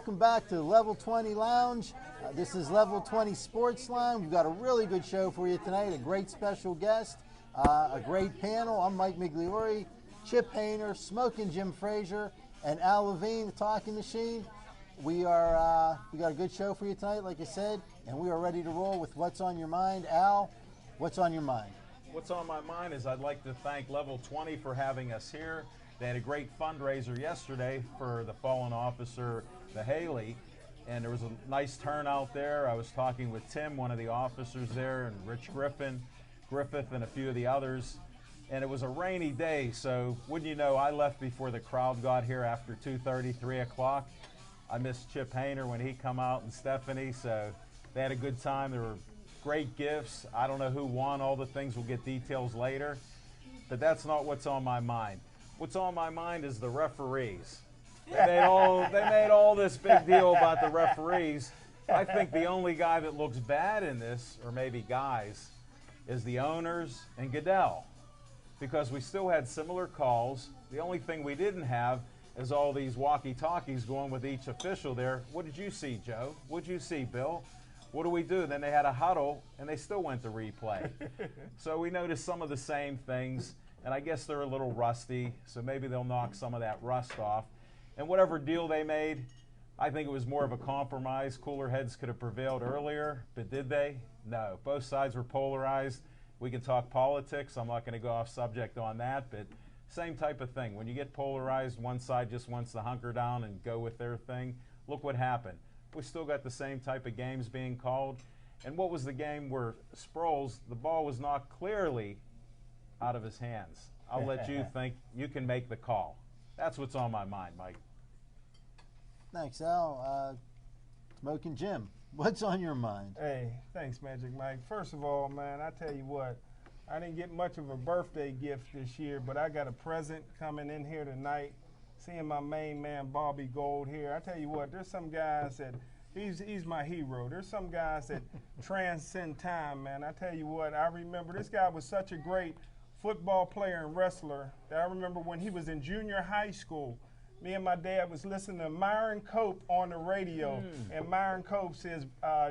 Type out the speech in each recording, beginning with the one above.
welcome back to Level 20 Lounge. This is Level 20 Sportsline. We've got a really good show for you tonight, a great special guest, a great panel. I'm Mike Migliori, Chip Hayner, Smoking Jim Frazier, and Al Levine, the Talking Machine. We got a good show for you tonight, like I said, and we are ready to roll with What's on Your Mind. Al, what's on your mind? What's on my mind is I'd like to thank Level 20 for having us here. They had a great fundraiser yesterday for the fallen officer, the Haley, and there was a nice turnout there. I was talking with Tim, one of the officers there, and Rich Griffith, and a few of the others. And it was a rainy day, so wouldn't you know, I left before the crowd got here after 2:30, 3 o'clock. I missed Chip Hayner when he come out and Stephanie, so they had a good time. There were great gifts. I don't know who won all the things. We'll get details later, but that's not what's on my mind. What's on my mind is the referees. They made all this big deal about the referees. I think the only guy that looks bad in this, or maybe guys, is the owners and Goodell, because we still had similar calls. The only thing we didn't have is all these walkie-talkies going with each official there. What did you see, Joe? What did you see, Bill? What do we do? Then they had a huddle, and they still went to replay. So we noticed some of the same things. And I guess they're a little rusty, so maybe they'll knock some of that rust off. And whatever deal they made, I think it was more of a compromise. Cooler heads could have prevailed earlier, but did they? No. Both sides were polarized. We can talk politics. I'm not going to go off subject on that, but same type of thing. When you get polarized, one side just wants to hunker down and go with their thing. Look what happened. We still got the same type of games being called. And what was the game where Sproles, the ball was knocked clearly out of his hands? I'll let you think. You can make the call. That's what's on my mind, Mike. Thanks, Al. Smoking Jim, what's on your mind? Hey, thanks, Magic Mike. First of all, man, I tell you what, I didn't get much of a birthday gift this year, but I got a present coming in here tonight. Seeing my main man, Bobby Gold, here. I tell you what, there's some guys that he's my hero. There's some guys that transcend time, man. I tell you what, I remember this guy was such a great football player and wrestler that I remember when he was in junior high school, me and my dad was listening to Myron Cope on the radio, and Myron Cope says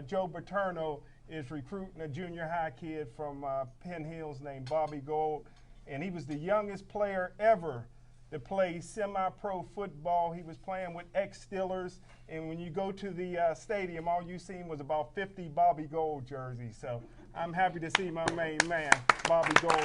Joe Paterno is recruiting a junior high kid from Penn Hills named Bobby Gold, and he was the youngest player ever to play semi-pro football. He was playing with ex-Steelers, and when you go to the stadium, all you seen was about 50 Bobby Gold jerseys. So I'm happy to see my main man, Bobby Gold.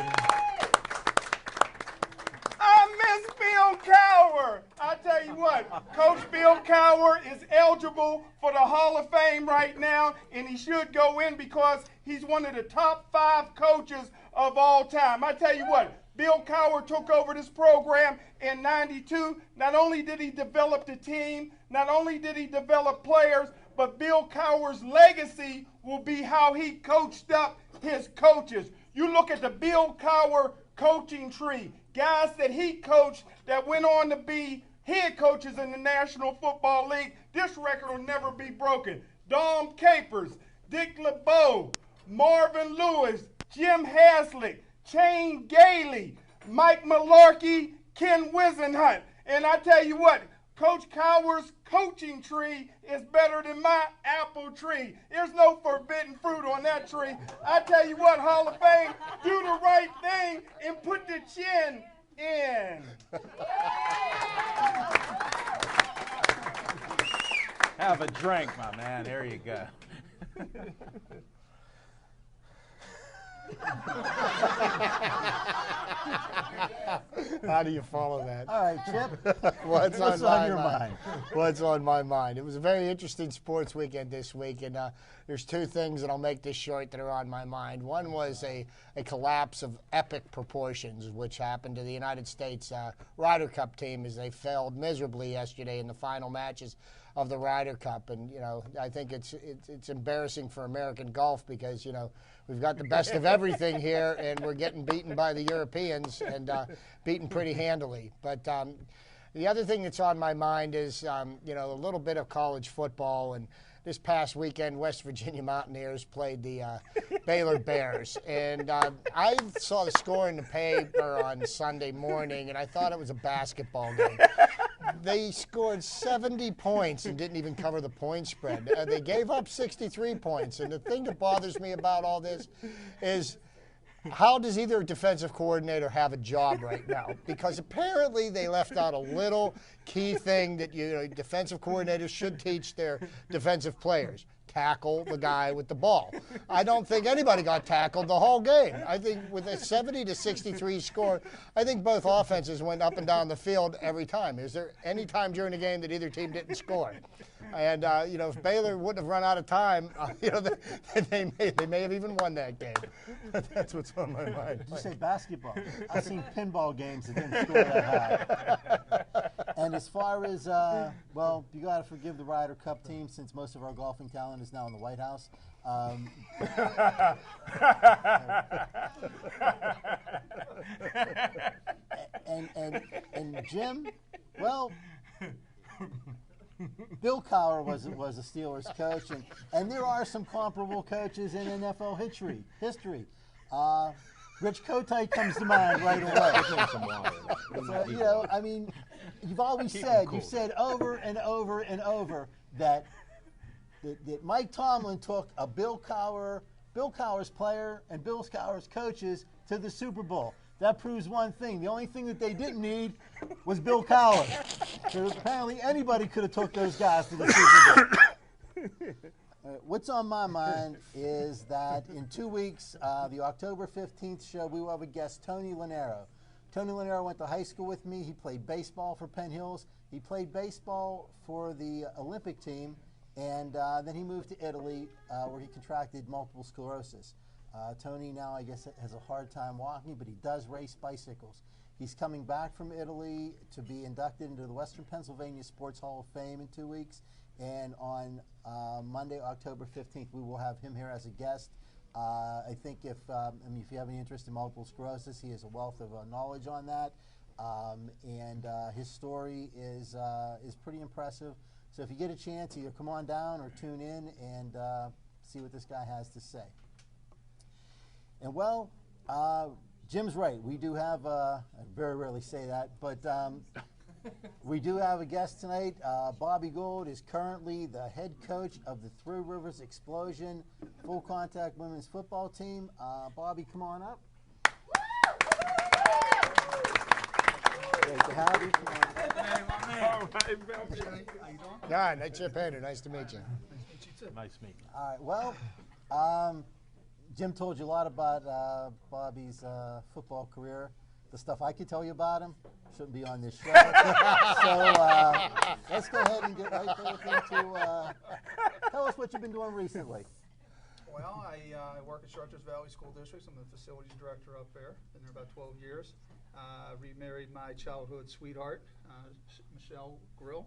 I miss Bill Cowher. I tell you what, Coach Bill Cowher is eligible for the Hall of Fame right now, and he should go in because he's one of the top 5 coaches of all time. I tell you what, Bill Cowher took over this program in '92. Not only did he develop the team, not only did he develop players, but Bill Cowher's legacy will be how he coached up his coaches. You look at the Bill Cowher coaching tree, guys that he coached that went on to be head coaches in the National Football League. This record will never be broken. Dom Capers, Dick LeBeau, Marvin Lewis, Jim Haslick, Shane Gailey, Mike Malarkey, Ken Wisenhunt. And I tell you what, Coach Cowher's coaching tree is better than my apple tree. There's no forbidden fruit on that tree. I tell you what, Hall of Fame, do the right thing and put the chin in. Have a drink, my man. There you go. How do you follow that? All right, Chip. What's on your mind? What's on my mind? It was a very interesting sports weekend this week, and there's 2 things, and I'll make this short, that are on my mind. One was a collapse of epic proportions, which happened to the United States Ryder Cup team as they failed miserably yesterday in the final matches of the Ryder Cup. And, you know, I think it's embarrassing for American golf because, you know, we've got the best of everything here, and we're getting beaten by the Europeans, and beaten pretty handily. But the other thing that's on my mind is, you know, a little bit of college football. And this past weekend, West Virginia Mountaineers played the Baylor Bears. And I saw the score in the paper on Sunday morning, and I thought it was a basketball game. They scored 70 points and didn't even cover the point spread. They gave up 63 points. And the thing that bothers me about all this is, how does either defensive coordinator have a job right now? Because apparently they left out a little key thing that defensive coordinators should teach their defensive players. Tackle the guy with the ball. I don't think anybody got tackled the whole game. I think with a 70-63 score, I think both offenses went up and down the field every time. Is there any time during the game that either team didn't score? And if Baylor wouldn't have run out of time, they may have even won that game. That's what's on my mind. Did you say basketball? I've seen pinball games that didn't score that high. And as far as, well, you got to forgive the Ryder Cup team since most of our golfing talent is now in the White House. And Jim, well, Bill Cowher was a Steelers coach, and there are some comparable coaches in NFL history. Rich Kotite comes to mind right away. So, I mean, you've always said, you've said over and over and over that Mike Tomlin took a Bill Cowher's player and Bill Cowher's coaches to the Super Bowl. That proves one thing. The only thing that they didn't need was Bill Cowher. So apparently anybody could have took those guys to the Super Bowl. What's on my mind is that in 2 weeks, the October 15th show, we will have a guest, Tony Lanero. Tony Lanero went to high school with me. He played baseball for Penn Hills. He played baseball for the Olympic team, and then he moved to Italy where he contracted multiple sclerosis. Tony now, I guess, has a hard time walking, but he does race bicycles. He's coming back from Italy to be inducted into the Western Pennsylvania Sports Hall of Fame in 2 weeks. And on Monday, October 15th, we will have him here as a guest. I think if you have any interest in multiple sclerosis, he has a wealth of knowledge on that. And his story is pretty impressive. So if you get a chance, either come on down or tune in and see what this guy has to say. And well, Jim's right. We do have, I very rarely say that, but we do have a guest tonight. Bobby Gould is currently the head coach of the Three Rivers Explosion full contact women's football team. Bobby, come on up. Great to have you. Come on. Yeah, nice Chip Hader. Nice to meet you. Nice meeting you. All right. Well, Jim told you a lot about Bobby's football career. The stuff I could tell you about him shouldn't be on this show. So let's go ahead and get right into tell us what you've been doing recently. Well, I work at Chartiers Valley School District. I'm the facilities director up there. Been there about 12 years. Remarried my childhood sweetheart, Michelle Grill.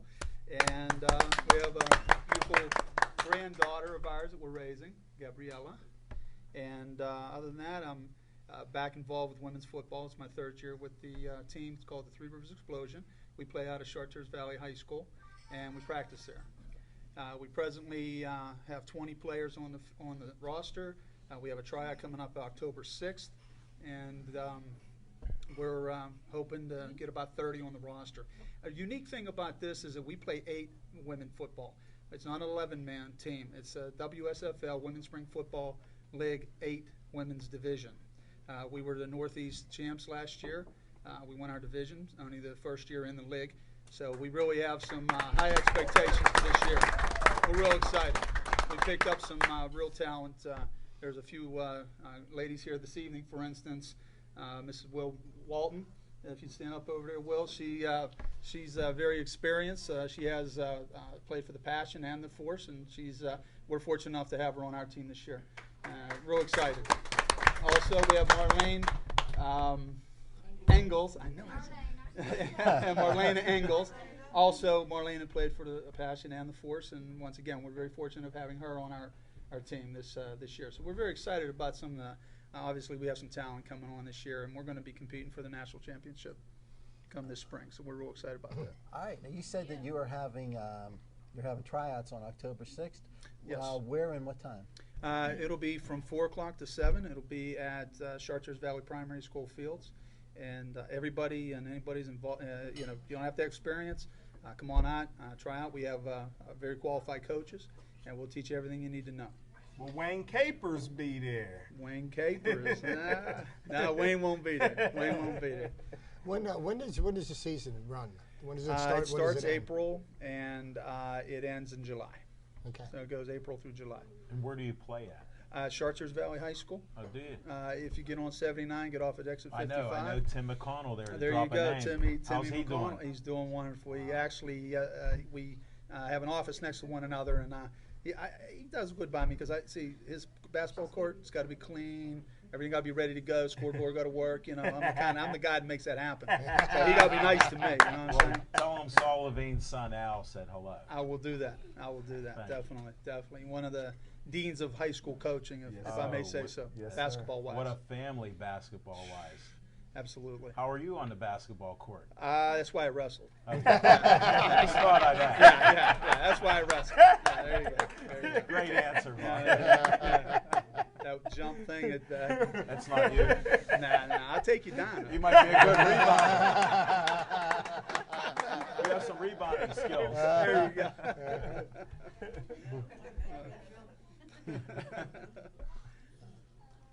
And we have a beautiful granddaughter of ours that we're raising, Gabriella. And other than that, I'm back involved with women's football. It's my third year with the team. It's called the Three Rivers Explosion. We play out of Chartiers Valley High School, and we practice there. We presently have 20 players on the roster. We have a tryout coming up October 6th, and we're hoping to get about 30 on the roster. A unique thing about this is that we play 8 women football. It's not an 11-man team. It's a WSFL, Women's Spring Football League 8 women's division. We were the Northeast champs last year. We won our division, only the first year in the league. So we really have some high expectations for this year. We're real excited. We picked up some real talent. There's a few ladies here this evening, for instance, Mrs. Will Walton. If you stand up over there, Will, she's very experienced. She has played for the Passion and the Force, and we're fortunate enough to have her on our team this year. Real excited. Also, we have Marlene Engels. I know. And Marlena Engels. Also, Marlena played for the Passion and the Force, and once again, we're very fortunate of having her on our team this year. So we're very excited about some of the. Obviously, we have some talent coming on this year, and we're going to be competing for the national championship come this spring. So we're real excited about that. All right. Now you said that you are having tryouts on October 6th. Yes. Where and what time? It'll be from 4 o'clock to 7. It'll be at Chartiers Valley Primary School Fields, and everybody and anybody's involved. You don't have to have experience. come on out, try out. We have very qualified coaches, and we'll teach you everything you need to know. Will Wayne Capers be there? Wayne Capers? No, Wayne won't be there. Wayne won't be there. When does the season run? When does it start? It starts April, and it ends in July. Okay. So it goes April through July. And where do you play at? Chartiers Valley High School. Oh, do you? If you get on 79, get off at exit 55. I know Tim McConnell there. There you go, Timmy How's he McConnell. doing? He's doing wonderful. He actually, we have an office next to one another, and he does good by me because I see his basketball court. It's got to be clean. Everything got to be ready to go. Scoreboard got to work. You know, I'm the guy that makes that happen. So he got to be nice to me. You know what I'm saying? Tell him Saul Levine's son Al said hello. I will do that. Definitely. One of the deans of high school coaching, if I may say so, basketball-wise. What a family basketball-wise. Absolutely. How are you on the basketball court? That's why I wrestled. Okay. I just thought I'd ask. Yeah. That's why I wrestled. There you go. Great answer, Bob. That jump thing. That's not you. Nah. I'll take you down. You might be a good rebounder. You have some rebounding skills. There you go.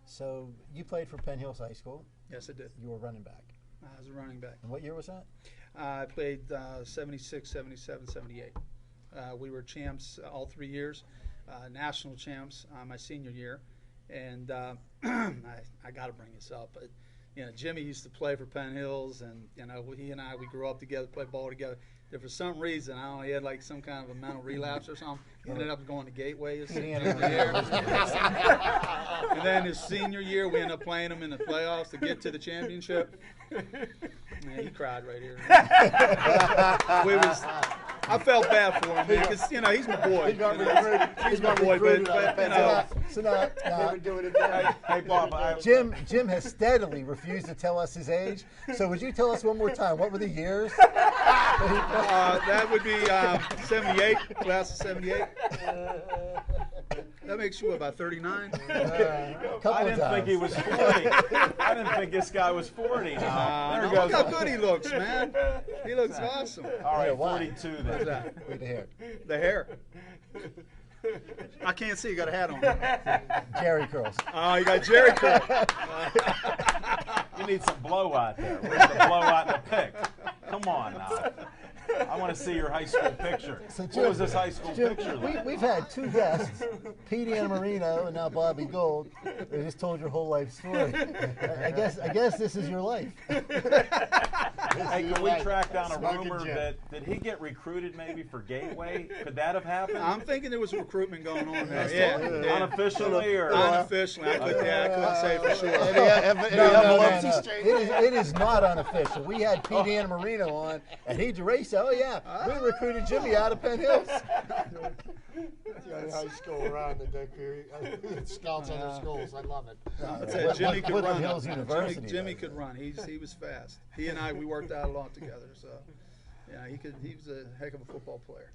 So you played for Penn Hills High School. Yes, I did. You were running back. I was a running back. And what year was that? I played 76, 77, 78. We were champs all 3 years, national champs my senior year. And I got to bring this up, but Jimmy used to play for Penn Hills, and he and we grew up together, played ball together. And for some reason, I don't know, he had like some kind of a mental relapse or something. He ended up going to Gateway his senior year. And then his senior year, we ended up playing him in the playoffs to get to the championship. Man, he cried right here. I felt bad for him because he's my boy. He's my boy, but So now Never do it again. Hey, Bob. Jim has steadily refused to tell us his age. So would you tell us one more time? What were the years? That would be 78, class of 78. That makes you about 39. I didn't think he was 40. I didn't think this guy was 40. Now. There Look goes. how good he looks, man. He looks awesome. All right, why? 42 then. What's that? Look at the hair. The hair. I can't see. You got a hat on. Jerry curls. Oh, you got Jerry curl. You need some blowout there. Where's the blowout in the pic? Come on now. I want to see your high school picture. So What was this high school Jim, picture like? we've had two guests, Pete Marino and now Bobby Gold. They just told your whole life story. I guess this is your life. Hey, can we track down a Smoking rumor Jim. that did he get recruited maybe for Gateway? Could that have happened? I'm thinking there was recruitment going on there. Yeah. Unofficially or? Unofficially. I couldn't say for sure. It is not unofficial. We had Pete Marino on, and he raced. Oh yeah, we recruited Jimmy out of Penn Hills. The only high school around the day period. Scouts other schools. I love it. Said Jimmy could Woodland run. Hills University, Jimmy though. could run. He was fast. He and I, we worked out a lot together. So yeah, he was a heck of a football player.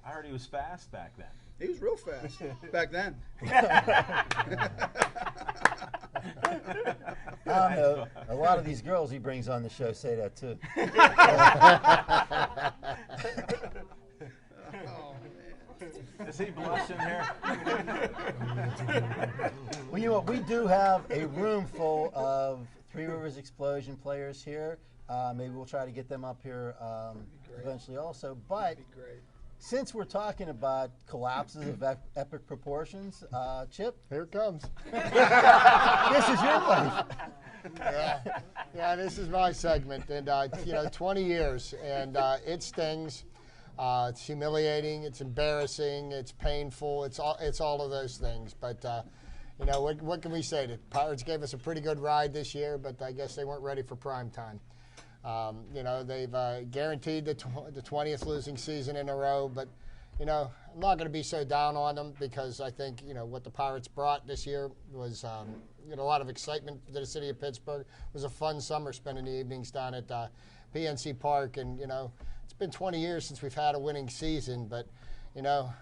I heard he was fast back then. He was real fast back then. I don't know. A lot of these girls he brings on the show say that too. Oh man. Is he blushing here? Well, you know what? We do have a room full of Three Rivers Explosion players here. Maybe we'll try to get them up here eventually also. But Great. since we're talking about collapses of epic proportions, Chip, Here it comes. this is your life. Yeah, this is my segment, and 20 years, and it stings. It's humiliating. It's embarrassing. It's painful. It's all of those things. But what can we say? The Pirates gave us a pretty good ride this year, but I guess they weren't ready for prime time. They've guaranteed the 20th losing season in a row, but I'm not going to be so down on them because I think what the Pirates brought this year was a lot of excitement to the city of Pittsburgh. It was a fun summer spending the evenings down at PNC Park, and it's been 20 years since we've had a winning season, but the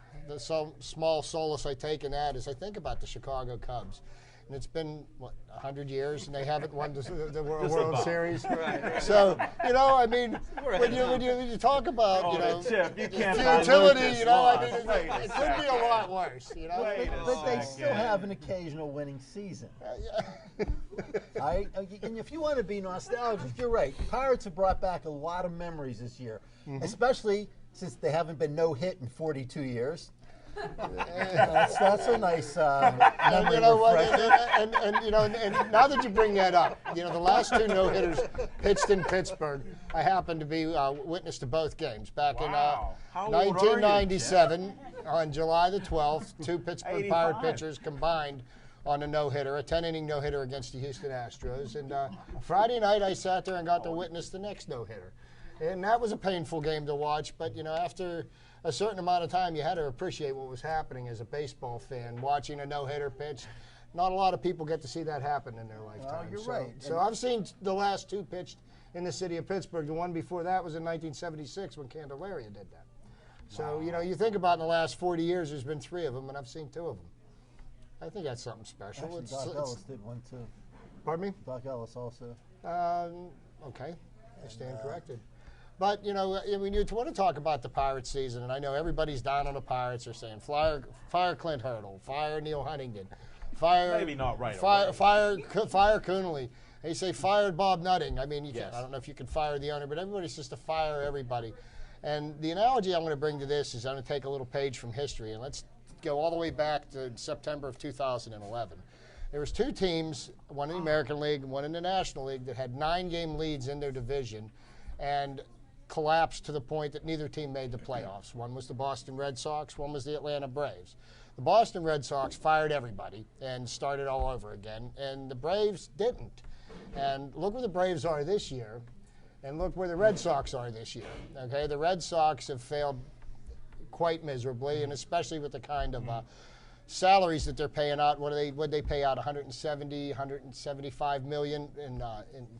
small solace I take in that is I think about the Chicago Cubs. And it's been, what, 100 years, and they haven't won the World about. Series. Right. So, you know, I mean, when you talk about, you know, Chip, you can't futility, dilute this you know, I loss. mean, Wait a it could be a lot worse, you know. Wait a But they second. still have an occasional winning season. All right, and if you want to be nostalgic, you're right. Pirates have brought back a lot of memories this year, especially since they haven't been no-hit in 42 years. That's a nice And memory you know what? refresher. And you know, and now that you bring that up, you know, the last two no-hitters pitched in Pittsburgh, I happened to be witness to both games back Wow. How in old are you, 1997 on July the 12th. Two Pittsburgh Pirate 85. pitchers combined on a no-hitter, a 10-inning no-hitter against the Houston Astros. And Friday night, I sat there and got to witness the next no-hitter. And that was a painful game to watch, but, you know, after a certain amount of time, you had to appreciate what was happening as a baseball fan, watching a no-hitter pitch. Not a lot of people get to see that happen in their lifetime. you're so, right. So I've seen the last two pitched in the city of Pittsburgh. The one before that was in 1976 when Candelaria did that. So, you know, you think about in the last 40 years, there's been 3 of them, and I've seen 2 of them. I think that's something special. Actually, Doc Ellis did one too. Pardon me? Doc Ellis also. Okay, I stand corrected. But, you know, when you want to talk about the Pirates season, and I know everybody's down on the Pirates, they're saying fire Clint Hurdle, fire Neil Huntington, fire Maybe not right fire away. fire Coonley. They say fired Bob Nutting. I mean, you Yes. I don't know if you can fire the owner, but everybody's just to fire everybody. And the analogy I'm going to bring to this is I'm going to take a little page from history, and let's go all the way back to September of 2011. There was 2 teams, one in the American League and one in the National League, that had 9-game leads in their division, and collapsed to the point that neither team made the playoffs. One was the Boston Red Sox, one was the Atlanta Braves. The Boston Red Sox fired everybody and started all over again, and the Braves didn't. And look where the Braves are this year, and look where the Red Sox are this year. Okay, the Red Sox have failed quite miserably, and especially with the kind of salaries that they're paying out. What they pay out? 175 million in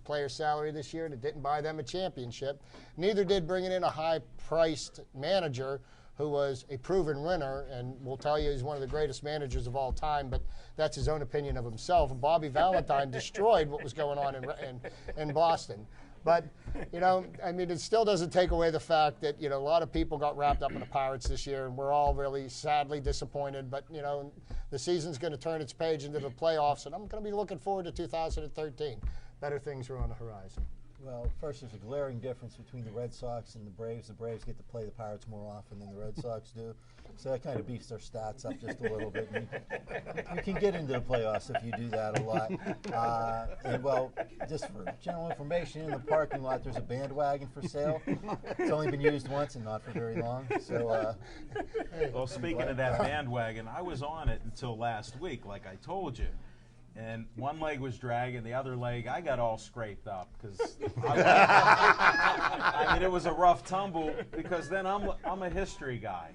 player salary this year. That didn't buy them a championship. Neither did bringing in a high-priced manager who was a proven winner, and will tell you he's one of the greatest managers of all time. But that's his own opinion of himself. Bobby Valentine destroyed what was going on in Boston. But, you know, I mean, it still doesn't take away the fact that, you know, a lot of people got wrapped up in the Pirates this year, and we're all really sadly disappointed. But, you know, the season's going to turn its page into the playoffs, and I'm going to be looking forward to 2013. Better things are on the horizon. Well, first, there's a glaring difference between the Red Sox and the Braves. The Braves get to play the Pirates more often than the Red Sox do. So that kind of beefs their stats up just a little bit. You can get into the playoffs if you do that a lot. And, well, just for general information, in the parking lot, there's a bandwagon for sale. It's only been used once and not for very long. So, Well, speaking of that bandwagon, I was on it until last week, like I told you. And one leg was dragging, the other leg, I got all scraped up because I mean, it was a rough tumble because then I'm a history guy.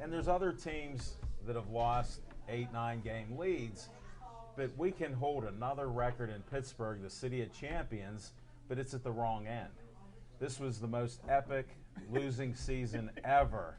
And there's other teams that have lost 8-9 game leads, but we can hold another record in Pittsburgh, the city of champions, but it's at the wrong end. This was the most epic losing season ever.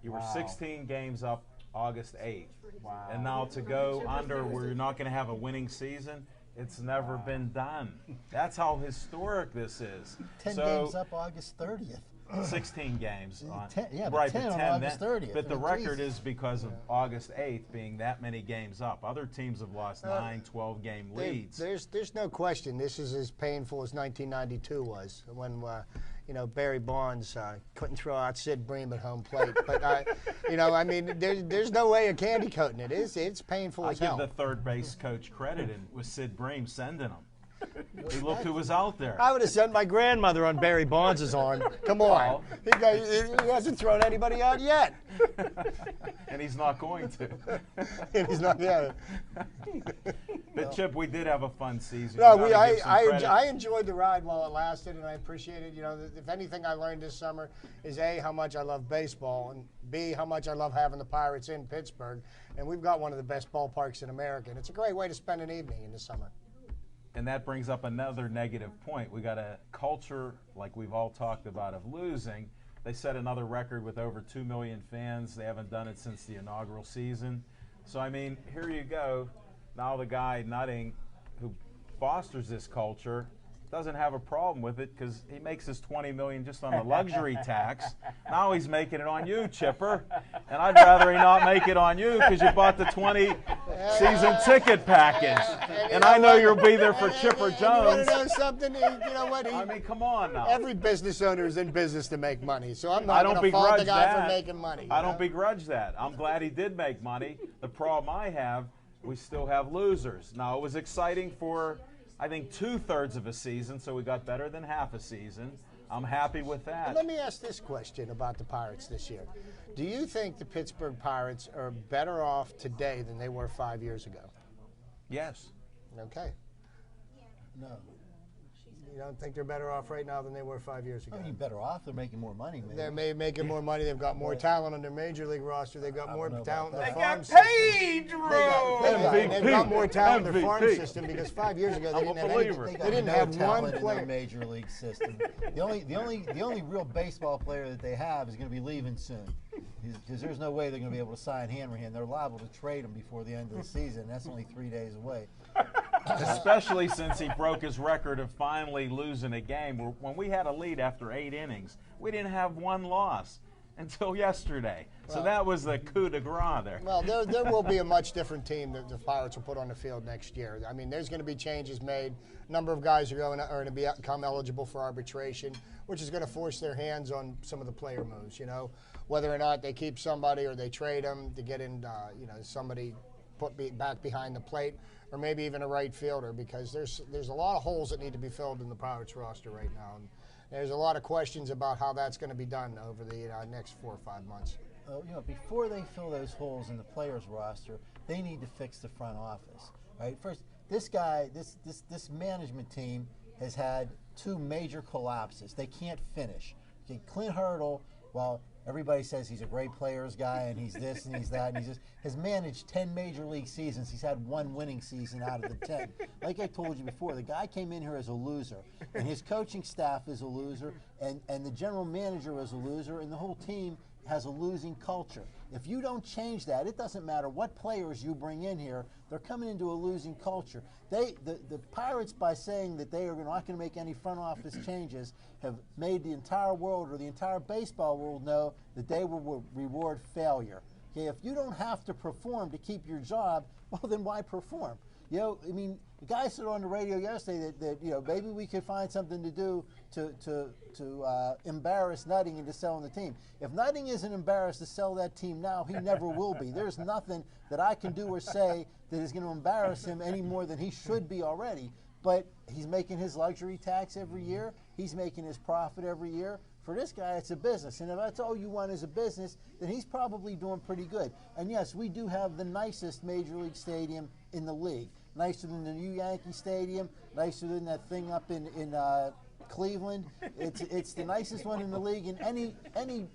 You were 16 games up August 8th. wow. And now to go under where you're not going to have a winning season, it's never been done. That's how historic this is. 10 games up August 30th. 16 games. On, 10 yeah, but right, 10 on August 30th. But the I mean, record Jesus. is because of August 8th being that many games up. Other teams have lost 9, 12 game leads. There's no question this is as painful as 1992 was when you know, Barry Bonds couldn't throw out Sid Bream at home plate. But you know, I mean, there's no way of candy coating it. It's painful I as give hell. the third base coach credit, and with Sid Bream sending them. He looked who was out there. I would have sent my grandmother on Barry Bonds' arm. Come on. He hasn't thrown anybody out yet. And he's not going to. And he's not, yeah. But Chip, we did have a fun season. No, You gotta give some credit. I enjoyed the ride while it lasted, and I appreciated, you know, if anything I learned this summer is A, how much I love baseball, and B, how much I love having the Pirates in Pittsburgh. And we've got one of the best ballparks in America, and it's a great way to spend an evening in the summer. And that brings up another negative point. We got a culture, like we've all talked about, of losing. They set another record with over 2 million fans. They haven't done it since the inaugural season. So, I mean, here you go. now the guy Nutting, who fosters this culture, doesn't have a problem with it because he makes his $20 million just on the luxury tax. Now he's making it on you, Chipper, and I'd rather he not make it on you because you bought the 20 season ticket package, and I know you'll be there for Chipper Jones. You want to know something? You know what? I mean, come on now. Every business owner is in business to make money, so I'm not going to fault the guy for making money. I don't begrudge that. I'm glad he did make money. The problem I have, we still have losers. Now, it was exciting for, I think, 2/3 of a season, so we got better than half a season. I'm happy with that. Let me ask this question about the Pirates this year. Do you think the Pittsburgh Pirates are better off today than they were 5 years ago? Yes. Okay. No. You don't think they're better off right now than they were 5 years ago? I mean, better off. They're making more money, maybe. They're making more money. They've got more talent on their major league roster. They've got more talent in their farm system. They got paid, Drew. They've got more talent in their farm system because 5 years ago they didn't have anything. They didn't have one player in their major league system. The only real baseball player that they have is going to be leaving soon, because there's no way they're going to be able to sign Hanrahan. They're liable to trade him before the end of the season. That's only 3 days away. Especially since he broke his record of finally losing a game. When we had a lead after 8 innings, we didn't have one loss until yesterday. So that was the coup de grace there. Well, there will be a much different team that the Pirates will put on the field next year. I mean, there's going to be changes made. A number of guys are going to become eligible for arbitration, which is going to force their hands on some of the player moves, you know, whether or not they keep somebody or they trade them to get in, somebody put back behind the plate, or maybe even a right fielder, because there's a lot of holes that need to be filled in the Pirates roster right now. And there's a lot of questions about how that's going to be done over the next 4 or 5 months. Before they fill those holes in the players' roster, they need to fix the front office. Right? First, this management team has had 2 major collapses. They can't finish. Okay, Clint Hurdle, while everybody says he's a great players guy and he's this and he's that and he's this, has managed 10 major league seasons. He's had 1 winning season out of the 10. Like I told you before, the guy came in here as a loser, and his coaching staff is a loser, and the general manager is a loser, and the whole team has a losing culture. If you don't change that, it doesn't matter what players you bring in here, they're coming into a losing culture. The Pirates, by saying that they are not going to make any front office changes, have made the entire world, or the entire baseball world, know that they will reward failure. Okay, if you don't have to perform to keep your job, well, then why perform? I mean, the guy said on the radio yesterday that maybe we could find something to do to embarrass Nutting into selling the team. If Nutting isn't embarrassed to sell that team now, he never will be. There's nothing that I can do or say that is going to embarrass him any more than he should be already. But he's making his luxury tax every year. He's making his profit every year. For this guy, it's a business. And if that's all you want is a business, then he's probably doing pretty good. And yes, we do have the nicest major league stadium in the league. Nicer than the new Yankee Stadium, nicer than that thing up in Cleveland. It's the nicest one in the league, and any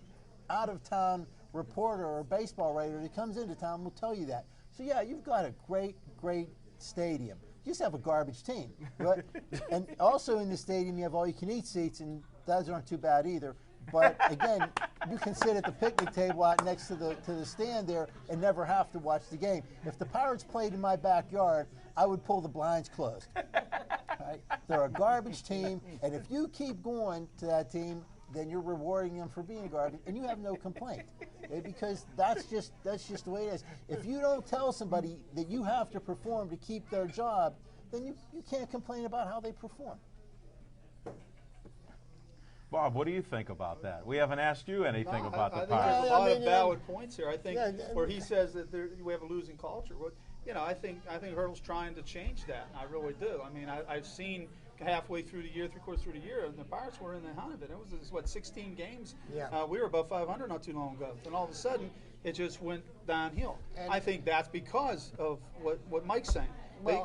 out-of-town reporter or baseball writer that comes into town will tell you that. So yeah, you've got a great stadium. You just have a garbage team. But, and also in the stadium you have all-you-can-eat seats, and those aren't too bad either. But again, you can sit at the picnic table out next to the stand there and never have to watch the game. If the Pirates played in my backyard, I would pull the blinds closed. Right? They're a garbage team, and if you keep going to that team, then you're rewarding them for being garbage, and you have no complaint, because that's just the way it is. If you don't tell somebody that you have to perform to keep their job, then you can't complain about how they perform. Bob, what do you think about that? We haven't asked you anything about the I think Pirates. there's a lot of valid points here. I think where he says that we have a losing culture. Well, I think Hurdle's trying to change that. I really do. I mean, I've seen halfway through the year, 3/4 through the year, and the Pirates were in the hunt of it. It was 16 games. Yeah. We were above 500 not too long ago, and all of a sudden it just went downhill. And I think that's because of what Mike's saying.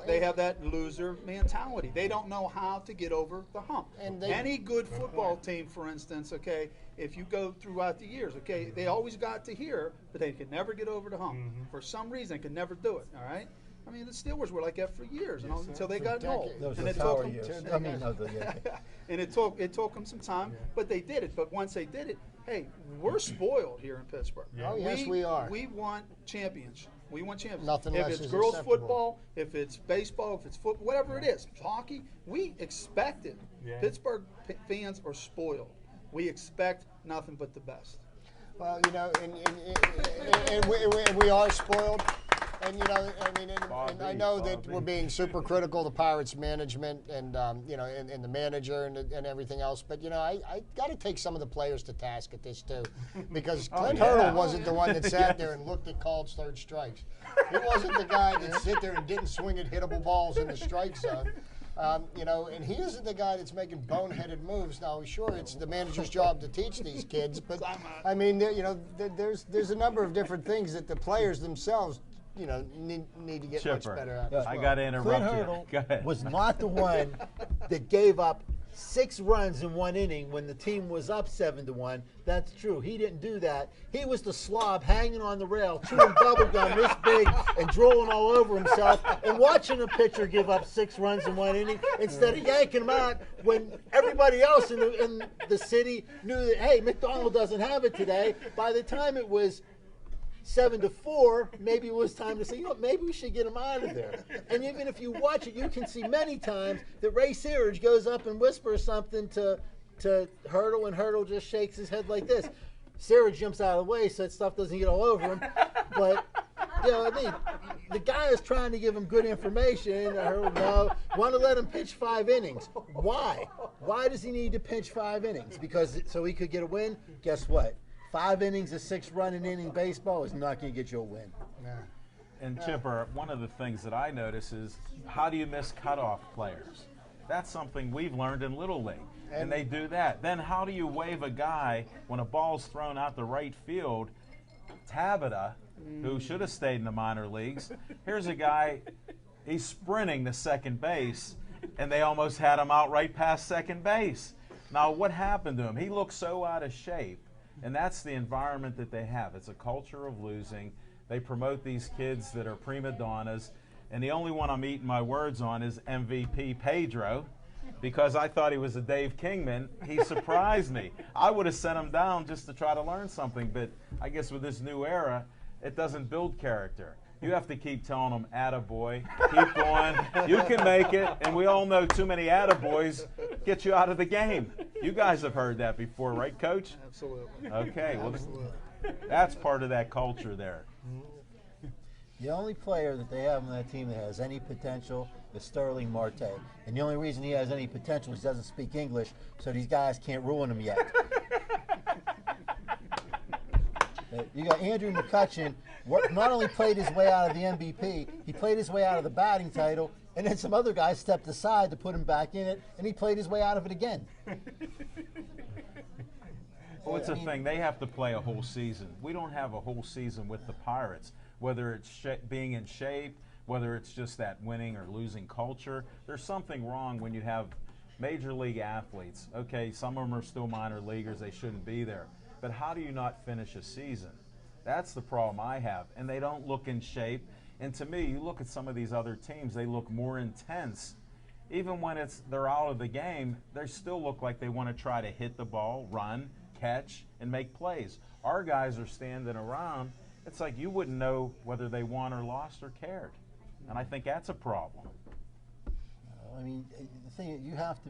They have that loser mentality. They don't know how to get over the hump. And any good football team, for instance, okay, if you go throughout the years, okay, they always got to here, but they could never get over the hump. Mm-hmm. For some reason, they could never do it, all right? I mean, the Steelers were like that for years, until they got old. And it took them, and it took them some time, but they did it. But once they did it, hey, we're spoiled here in Pittsburgh. Yeah. Oh, yes, we are. We want champions. We want champions. Nothing if less it's is girls acceptable. football, if it's baseball, if it's football, whatever it is, hockey, we expect it. Yeah. Pittsburgh fans are spoiled. We expect nothing but the best. Well, you know, and we are spoiled. And, you know, I mean, and I know that we're being super critical of the Pirates management and, you know, and the manager and everything else. But, you know, I got to take some of the players to task at this, too. Because Clint Hurdle wasn't the one that sat there and looked at called third strikes. He wasn't the guy that sit there and didn't swing at hittable balls in the strike zone. You know, and he isn't the guy that's making boneheaded moves. Now, sure, it's the manager's job to teach these kids, but I mean, you know, there's a number of different things that the players themselves, you know, need to get much better at. I got to interrupt Clint you. Hurdle Go ahead. was not the one that gave up 6 runs in 1 inning when the team was up 7-1. That's true. He didn't do that. He was the slob hanging on the rail, chewing bubble gum this big and drooling all over himself and watching a pitcher give up 6 runs in 1 inning instead of yanking him out when everybody else in the city knew that, hey, McDonald doesn't have it today. By the time it was 7-4, maybe it was time to say, you know what, maybe we should get him out of there. And even if you watch it, you can see many times that Ray Searage goes up and whispers something to Hurdle, and Hurdle just shakes his head like this. Searage jumps out of the way so that stuff doesn't get all over him. But, you know what I mean? The guy is trying to give him good information. Hurdle, no, want to let him pitch 5 innings. Why? Why does he need to pitch 5 innings? Because so he could get a win? Guess what? 5 innings of 6-run an inning baseball is not going to get you a win. And Chipper, one of the things that I notice is how do you miss cutoff players? That's something we've learned in Little League, and they do that. Then how do you wave a guy when a ball's thrown out the right field? Tabata, who should have stayed in the minor leagues, here's a guy, he's sprinting to second base, and they almost had him out right past second base. Now, what happened to him? He looked so out of shape. And that's the environment that they have. It's a culture of losing. They promote these kids that are prima donnas. And the only one I'm eating my words on is MVP Pedro, because I thought he was a Dave Kingman. He surprised me. I would have sent him down just to try to learn something. But I guess with this new era, it doesn't build character. You have to keep telling them, attaboy, keep going, you can make it. And we all know too many attaboys get you out of the game. You guys have heard that before, right, Coach? Absolutely. Okay, well, that's part of that culture there. The only player that they have on that team that has any potential is Sterling Marte. And the only reason he has any potential is he doesn't speak English, so these guys can't ruin him yet. You got Andrew McCutcheon, not only played his way out of the MVP, he played his way out of the batting title, and then some other guys stepped aside to put him back in it, and he played his way out of it again. Well, it's a thing. They have to play a whole season. We don't have a whole season with the Pirates, whether it's being in shape, whether it's just that winning or losing culture. There's something wrong when you have major league athletes. Okay, some of them are still minor leaguers. They shouldn't be there. But how do you not finish a season? That's the problem I have. And they don't look in shape. And to me, you look at some of these other teams, they look more intense. Even when they're out of the game, they still look like they want to try to hit the ball, run, catch, and make plays. Our guys are standing around. It's like you wouldn't know whether they won or lost or cared. And I think that's a problem. I mean, the thing is, you have to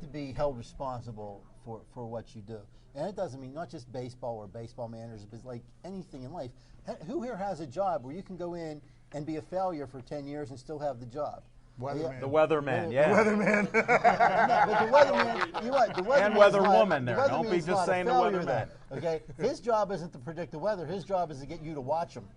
be held responsible for what you do. And it doesn't mean not just baseball or baseball managers, but like anything in life. Who here has a job where you can go in and be a failure for 10 years and still have the job? Weatherman. The weatherman, yeah. Weatherman. No, but the weatherman, you're right. The weatherman And weatherwoman there. Don't be just saying the weatherman. Then, okay, his job isn't to predict the weather. His job is to get you to watch him.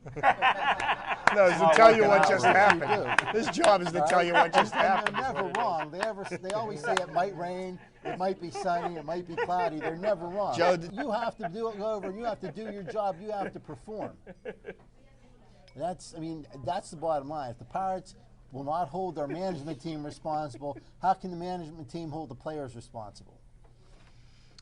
No, it's to tell you what just happened. His job is to tell you what just happened. They're never wrong. They always say it might rain, it might be sunny, it might be cloudy. They're never wrong. Joe, you have to do it over, and you have to do your job. You have to perform. That's the bottom line. If the Pirates will not hold their management team responsible, how can the management team hold the players responsible?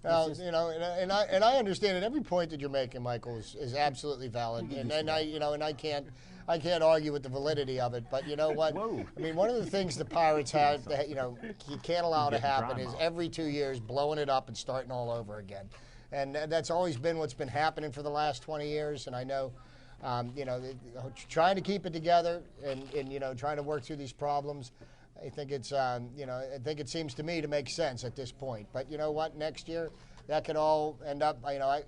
Well, you know, and I understand that every point that you're making, Michael, is absolutely valid, and I can't argue with the validity of it. But you know what? Whoa. I mean, one of the things the Pirates have, that, you can't allow to happen is every 2 years blowing it up and starting all over again, and that's always been what's been happening for the last 20 years. And I know You know, trying to keep it together and you know, trying to work through these problems. I think it's, you know, I think it seems to me to make sense at this point. But you know what? Next year, that could all end up, you know,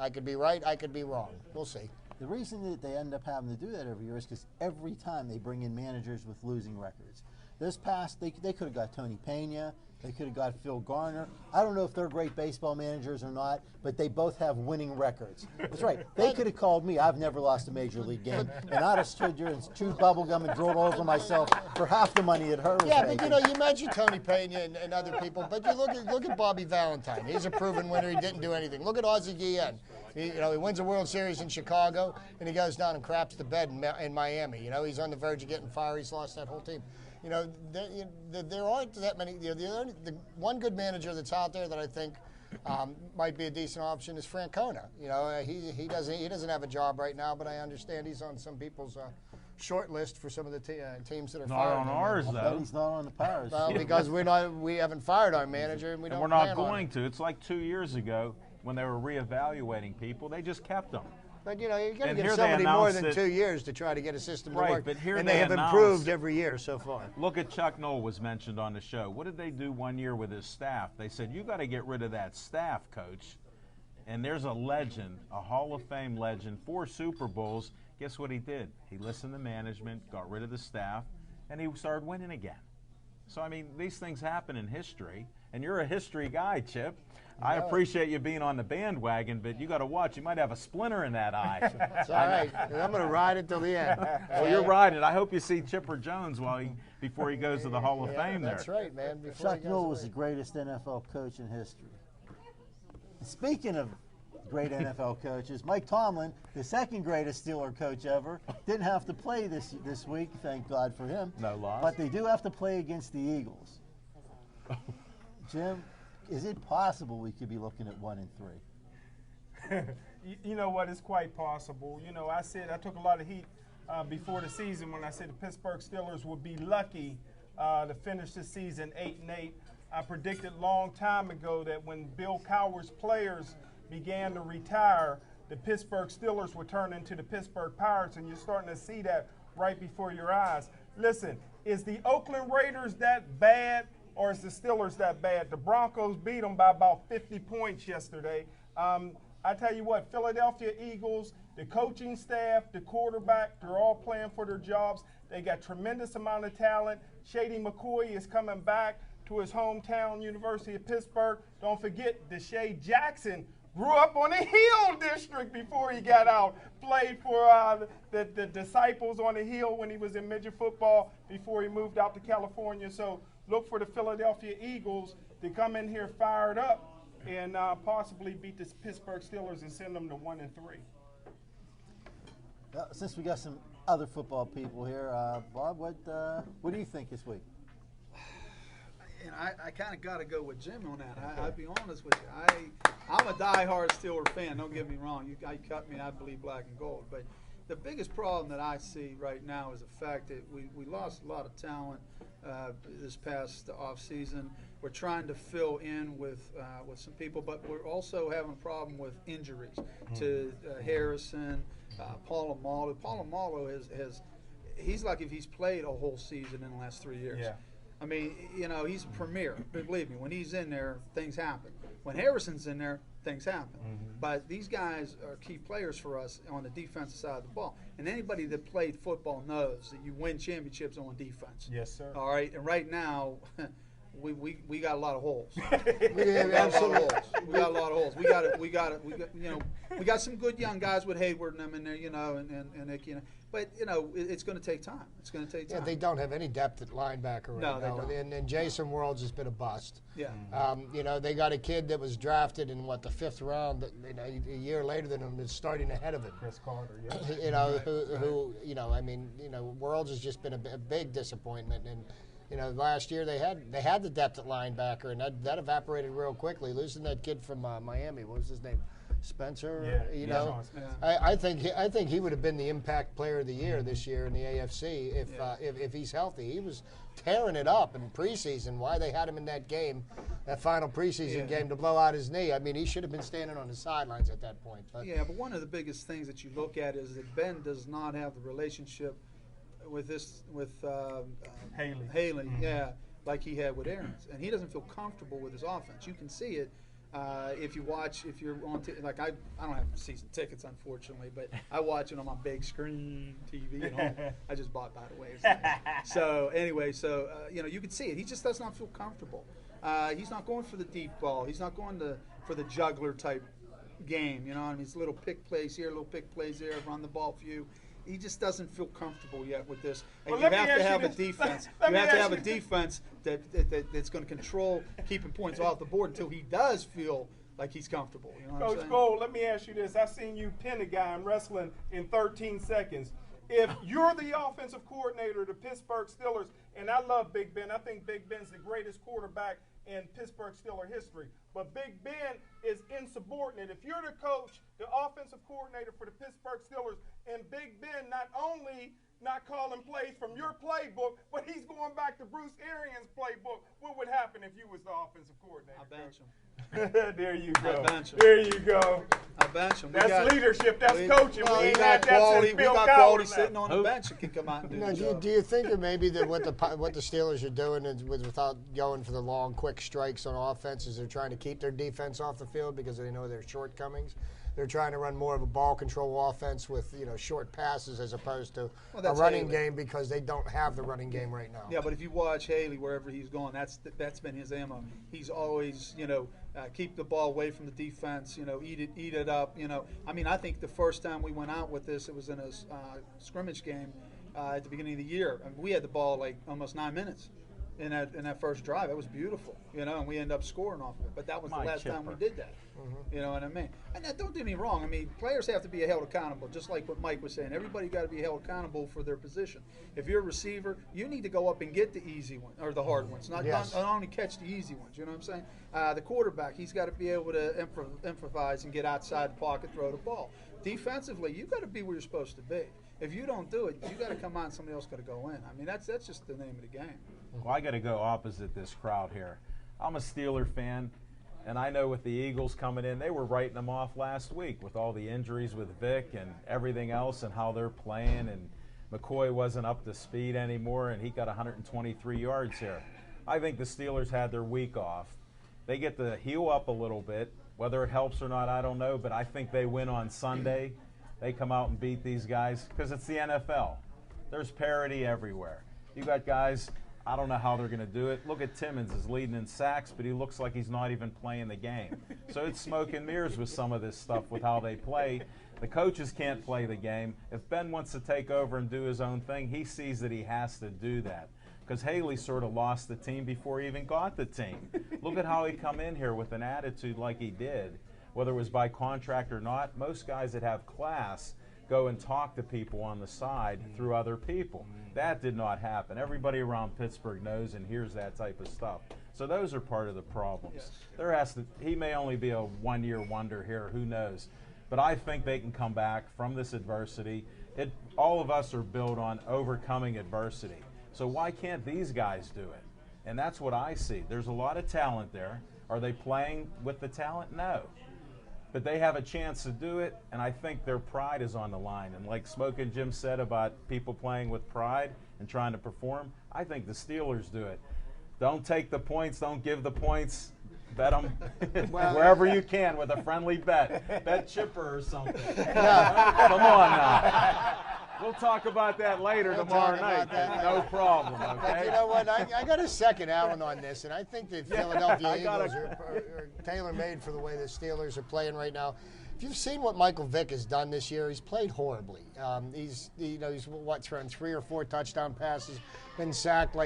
I could be right, I could be wrong. We'll see. The reason that they end up having to do that every year is because every time they bring in managers with losing records. This past, they could have got Tony Pena. They could have got Phil Garner. I don't know if they're great baseball managers or not, but they both have winning records. That's right. They could have called me. I've never lost a major league game, and I'd have stood here and chewed bubble gum and drilled holes in myself for half the money that her was Yeah, making. but you know, you mentioned Tony Pena and other people, but you look at Bobby Valentine. He's a proven winner. He didn't do anything. Look at Ozzie Guillen. You know, he wins a World Series in Chicago, and he goes down and craps the bed in Miami. You know, he's on the verge of getting fired. He's lost that whole team. You know, there aren't that many. You know, the one good manager that's out there that I think might be a decent option is Francona. You know, he doesn't have a job right now, but I understand he's on some people's short list for some of the teams that are Not firing on him. ours, I bet though. he's not on the Pirates. Well, because we haven't fired our manager, and we don't. And we're not plan on going it. to. It's like 2 years ago when they were reevaluating people. They just kept them. But you know, you're going And to give here they somebody more announced than that- 2 years to try to get a system to Right, work. but here and they they have announced- improved every year so far. Look at Chuck Noll was mentioned on the show. What did they do 1 year with his staff? They said, you got to get rid of that staff, coach. And there's a legend, a Hall of Fame legend, 4 Super Bowls. Guess what he did? He listened to management, got rid of the staff, and he started winning again. So, I mean, these things happen in history. And you're a history guy, Chip. I appreciate you being on the bandwagon, but you got to watch. You might have a splinter in that eye. It's all right. I'm going to ride it till the end. Well, you're riding. I hope you see Chipper Jones before he goes to the Hall of Fame there. That's right, man. Before he Chuck goes Noll was away. the greatest NFL coach in history. Speaking of great NFL coaches, Mike Tomlin, the second greatest Steeler coach ever, didn't have to play this week, thank God for him. No loss. But they do have to play against the Eagles. Jim, is it possible we could be looking at 1-3? You know what? It's quite possible. You know, I took a lot of heat before the season when I said the Pittsburgh Steelers would be lucky to finish the season 8-8. I predicted a long time ago that when Bill Cowher's players began to retire, the Pittsburgh Steelers would turn into the Pittsburgh Pirates, and you're starting to see that right before your eyes. Listen, is the Oakland Raiders that bad, or is the Steelers that bad? The Broncos beat them by about 50 points yesterday. I tell you what, Philadelphia Eagles, the coaching staff, the quarterback, they're all playing for their jobs. They got tremendous amount of talent. Shady McCoy is coming back to his hometown, University of Pittsburgh. Don't forget, Deshae Jackson grew up on the Hill District before he got out. Played for the Disciples on the Hill when he was in midget football before he moved out to California. So look for the Philadelphia Eagles to come in here fired up and possibly beat the Pittsburgh Steelers and send them to 1-3. Since we got some other football people here, Bob, what do you think this week? And I kind of got to go with Jim on that. I'll be honest with you. I'm a diehard Steeler fan. Don't get me wrong. You cut me, I believe black and gold. But the biggest problem that I see right now is the fact that we lost a lot of talent this past off season. We're trying to fill in with some people, but we're also having a problem with injuries to Harrison, Polamalu. Polamalu he's like if he's played a whole season in the last 3 years. Yeah. I mean, you know, he's a premier. Believe me, when he's in there, things happen. When Harrison's in there, things happen. But these guys are key players for us on the defensive side of the ball. And anybody that played football knows that you win championships on defense. Yes, sir. All right, and right now, we got a lot of holes. Yeah, absolutely. We got a lot of holes. We got some good young guys with Hayward and them in there, you know, and Nick, you know. But you know, it's going to take time. It's going to take time. Yeah, they don't have any depth at linebacker right No, they now. don't. And Jason Worlds has been a bust. Yeah. You know, they got a kid that was drafted in the 5th round. That, you know, a year later than him is starting ahead of him. Chris Carter, yeah. You know, who you know, I mean, you know, Worlds has just been a big disappointment. And you know, last year they had the depth at linebacker, and that evaporated real quickly. Losing that kid from Miami, what was his name? Spencer, Yeah, you yeah. know, Yeah. I think he would have been the impact player of the year this year in the AFC if he's healthy. He was tearing it up in preseason. Why they had him in that game, that final preseason game, to blow out his knee. I mean, he should have been standing on the sidelines at that point. But yeah, but one of the biggest things that you look at is that Ben does not have the relationship with Haley, yeah, like he had with Aaron's, and he doesn't feel comfortable with his offense. You can see it. If you're on, like I don't have season tickets, unfortunately, but I watch it on my big screen TV at home. I just bought, by the way. So anyway, you can see it. He just does not feel comfortable. He's not going for the deep ball. He's not going for the juggler type game. You know, I mean, it's little pick plays here, little pick plays there, run the ball for you. He just doesn't feel comfortable yet with this. And you have to have a defense. You have to have a defense that's going to control keeping points off the board until he does feel like he's comfortable. You know what I'm saying? Coach Cole, let me ask you this. I seen you pin a guy in wrestling in 13 seconds. If you're the offensive coordinator of the Pittsburgh Steelers, and I love Big Ben. I think Big Ben's the greatest quarterback in Pittsburgh Steelers history. But Big Ben is insubordinate. If you're the coach, the offensive coordinator for the Pittsburgh Steelers, and Big Ben not only not calling plays from your playbook, but he's going back to Bruce Arians' playbook, what would happen if you was the offensive coordinator? I bench him. There you go. I bench him. There you go. I bench him. That's leadership. That's coaching. Well, we we ain't got had that quality. since We Bill got Cowher quality left. sitting on the bench that can come out and do the job. Do you think that maybe that what the Steelers are doing is without going for the long, quick strikes on offense, is they're trying to keep their defense off the field because they know their shortcomings? They're trying to run more of a ball control offense with short passes as opposed to a running game because they don't have the running game right now. Yeah, but if you watch Haley wherever he's gone, that's been his ammo. He's always keep the ball away from the defense. Eat it up. I mean, I think the first time we went out with this, it was in a scrimmage game at the beginning of the year, and we had the ball like almost 9 minutes in that first drive. It was beautiful, and we ended up scoring off of it. But that was the last time we did that. You know what I mean? And don't get me wrong. I mean, players have to be held accountable, just like what Mike was saying. Everybody got to be held accountable for their position. If you're a receiver, you need to go up and get the easy one or the hard ones, not only catch the easy ones. You know what I'm saying? The quarterback, he's got to be able to improvise and get outside the pocket, throw the ball. Defensively, you got to be where you're supposed to be. If you don't do it, you got to come out and somebody else got to go in. I mean, that's just the name of the game. Well, I got to go opposite this crowd here. I'm a Steeler fan, and I know with the Eagles coming in, they were writing them off last week with all the injuries with Vic and everything else and how they're playing, and McCoy wasn't up to speed anymore, and he got 123 yards here. I think the Steelers had their week off. They get to heal up a little bit. Whether it helps or not, I don't know, but I think they win on Sunday. They come out and beat these guys because it's the NFL. There's parity everywhere. You got guys, I don't know how they're going to do it. Look at Timmons is leading in sacks, but he looks like he's not even playing the game. So it's smoke and mirrors with some of this stuff with how they play. The coaches can't play the game. If Ben wants to take over and do his own thing, he sees that he has to do that. Because Haley sort of lost the team before he even got the team. Look at how he come in here with an attitude like he did. Whether it was by contract or not, most guys that have class go and talk to people on the side through other people. That did not happen. Everybody around Pittsburgh knows and hears that type of stuff. So those are part of the problems. Yes. He may only be a one-year wonder here, who knows. But I think they can come back from this adversity. All of us are built on overcoming adversity. So why can't these guys do it? And that's what I see. There's a lot of talent there. Are they playing with the talent? No. But they have a chance to do it, and I think their pride is on the line. And like Smoke and Jim said about people playing with pride and trying to perform, I think the Steelers do it. Don't take the points, don't give the points. Bet them wherever you can with a friendly bet. Bet Chipper or something. Come on now. We'll talk about that later tomorrow night. No problem, okay? But you know what? I got to second Alan on this, and I think the Philadelphia Eagles are tailor-made for the way the Steelers are playing right now. If you've seen what Michael Vick has done this year, he's played horribly. He's thrown 3 or 4 touchdown passes, been sacked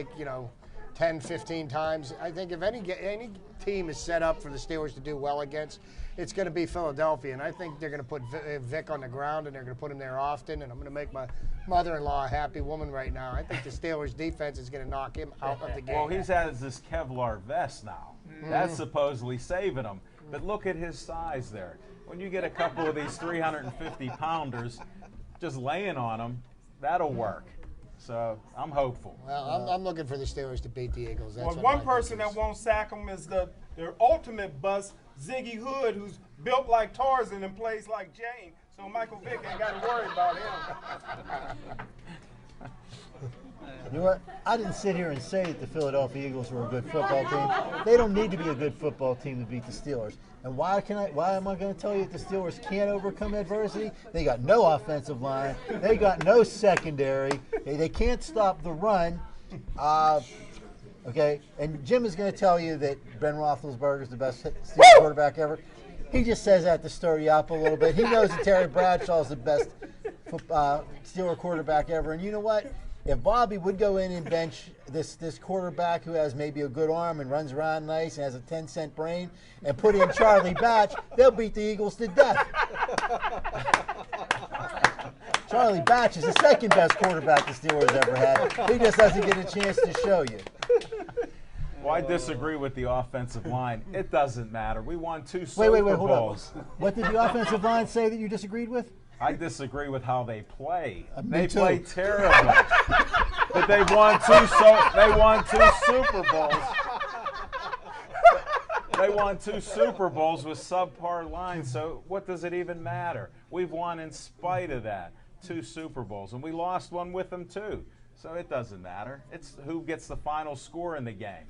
10, 15 times. I think if any team is set up for the Steelers to do well against, it's going to be Philadelphia. And I think they're going to put Vic on the ground, and they're going to put him there often. And I'm going to make my mother-in-law a happy woman right now. I think the Steelers' defense is going to knock him out of the game. Well, he's has this Kevlar vest now. That's supposedly saving him. But look at his size there. When you get a couple of these 350-pounders just laying on him, that'll work. So I'm hopeful. Well, I'm looking for the Steelers to beat the Eagles. That's Well, what one my person pick that is. won't sack him is their ultimate bust, Ziggy Hood, who's built like Tarzan and plays like Jane. So Michael Vick ain't got to worry about him. You know what? I didn't sit here and say that the Philadelphia Eagles were a good football team. They don't need to be a good football team to beat the Steelers. And why am I going to tell you that the Steelers can't overcome adversity? They got no offensive line. They got no secondary. They can't stop the run. Okay, and Jim is going to tell you that Ben Roethlisberger is the best Steelers quarterback ever. He just says that to stir you up a little bit. He knows that Terry Bradshaw is the best Steeler quarterback ever. And you know what? If Bobby would go in and bench this quarterback who has maybe a good arm and runs around nice and has a 10-cent brain and put in Charlie Batch, they'll beat the Eagles to death. Charlie Batch is the second best quarterback the Steelers ever had. He just doesn't get a chance to show you. Well, I disagree with the offensive line. It doesn't matter. We won 2 Super Wait, hold on. Bowls. What did the offensive line say that you disagreed with? I disagree with how they play. Me They too. play terribly. But they won two Super Bowls. They won 2 Super Bowls with subpar lines, so what does it even matter? We've won in spite of that. 2 Super Bowls, and we lost one with them too. So it doesn't matter. It's who gets the final score in the game.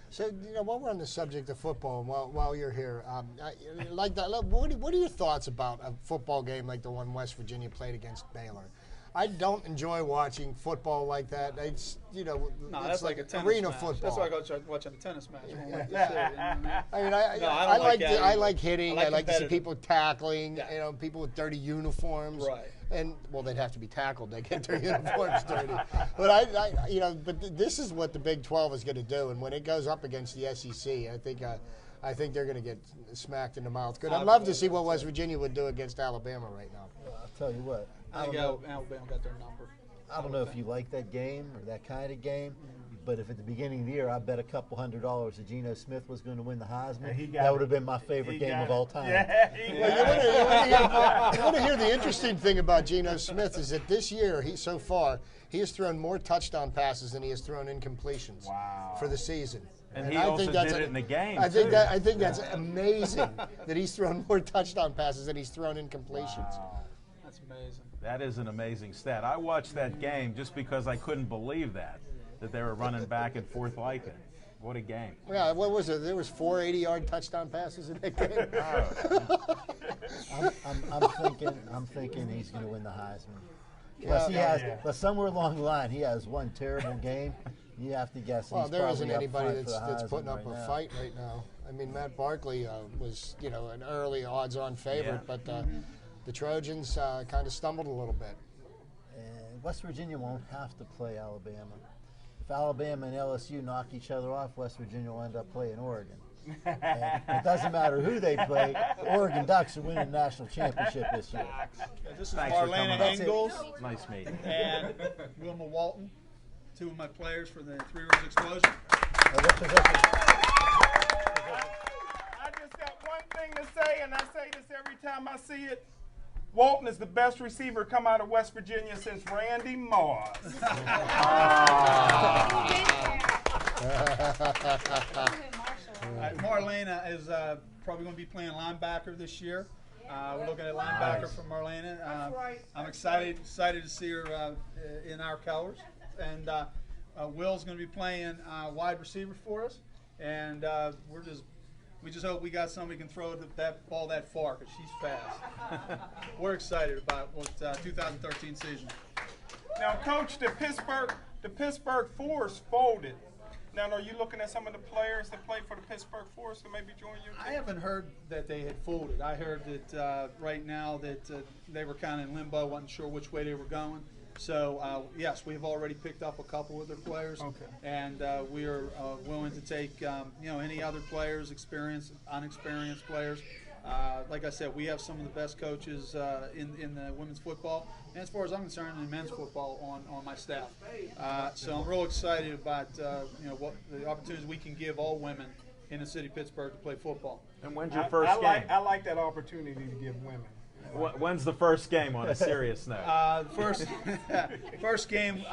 So, while we're on the subject of football, and while you're here, like that, what are your thoughts about a football game like the one West Virginia played against Baylor? I don't enjoy watching football like that. It's No, it's that's like a tennis arena match. football. That's why I go watching a tennis match. I don't like this shit, you know what I mean? I mean, No, I I don't like like that I either. like hitting. I like I like to see competitive. people tackling. Yeah. People with dirty uniforms. Right. And well, they'd have to be tackled. They get their uniforms dirty. But this is what the Big 12 is going to do. And when it goes up against the SEC, I think they're going to get smacked in the mouth. Good. I'd love to see what West Virginia would do against Alabama right now. I'll tell you what. I think Alabama got their number. I don't know if you like that game or that kind of game, but if at the beginning of the year I bet a couple $100 that Geno Smith was going to win the Heisman, he got that it. would have been my favorite He game got of it. all time. Yeah, he got it. You want to hear the interesting thing about Geno Smith is that this year, so far, he has thrown more touchdown passes than he has thrown incompletions for the season. And he I also think that's did it in the game, I think too. I think that's amazing that he's thrown more touchdown passes than he's thrown incompletions. That's amazing. That is an amazing stat. I watched that game just because I couldn't believe that they were running back and forth like it. What a game. Yeah, what was it? There was 4 80-yard touchdown passes in that game. I'm thinking he's going to win the Heisman. But somewhere along the line, he has one terrible game. You have to guess. Well, he's there isn't probably up anybody front for the that's Heisman putting up right a now. fight right now. I mean, Matt Barkley was, an early odds-on favorite, but the Trojans kind of stumbled a little bit. And West Virginia won't have to play Alabama. If Alabama and LSU knock each other off, West Virginia will end up playing Oregon. And it doesn't matter who they play. The Oregon Ducks are winning the national championship this year. This is Thanks for coming. Marlena That's it. Ingalls Nice meeting. and Wilma Walton, 2 of my players for the Three Rivers Explosion. I just got one thing to say, and I say this every time I see it. Walton is the best receiver come out of West Virginia since Randy Moss. Marlena is probably going to be playing linebacker this year. We're looking at linebacker for Marlena. I'm excited to see her in our colors. And Will's going to be playing wide receiver for us. And we just hope we got somebody who can throw that ball that far because she's fast. We're excited about what 2013 season. Now, Coach, the Pittsburgh Force folded. Now, are you looking at some of the players that played for the Pittsburgh Force to maybe join your team? I haven't heard that they had folded. I heard that right now that they were kind of in limbo, wasn't sure which way they were going. So, yes, we've already picked up a couple of their players. Okay. And we are willing to take, any other players, experienced, unexperienced players. Like I said, we have some of the best coaches in the women's football, and as far as I'm concerned, in men's football on my staff. So I'm real excited about what the opportunities we can give all women in the city of Pittsburgh to play football. And when's your first game? I like that opportunity to give women. When's the first game on a serious note? First game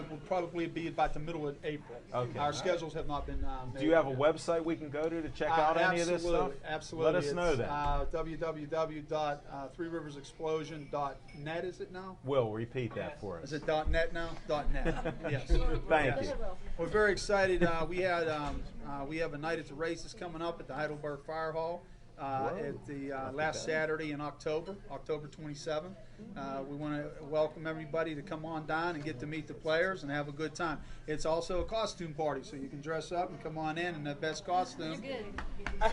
will probably be about the middle of April. Okay. Our schedules have not been made. Do you have a website we can go to check out any of this stuff? Absolutely. Let us know that. www.threeriversexplosion.net, is it now? Will, repeat that for us. Is it .net now? .net. Yes. Thank you. We're very excited. We have a night at the races coming up at the Heidelberg Fire Hall. At the last Saturday in October 27th. We want to welcome everybody to come on down and get to meet the players and have a good time. It's also a costume party, so you can dress up and come on in the best costume. Wait a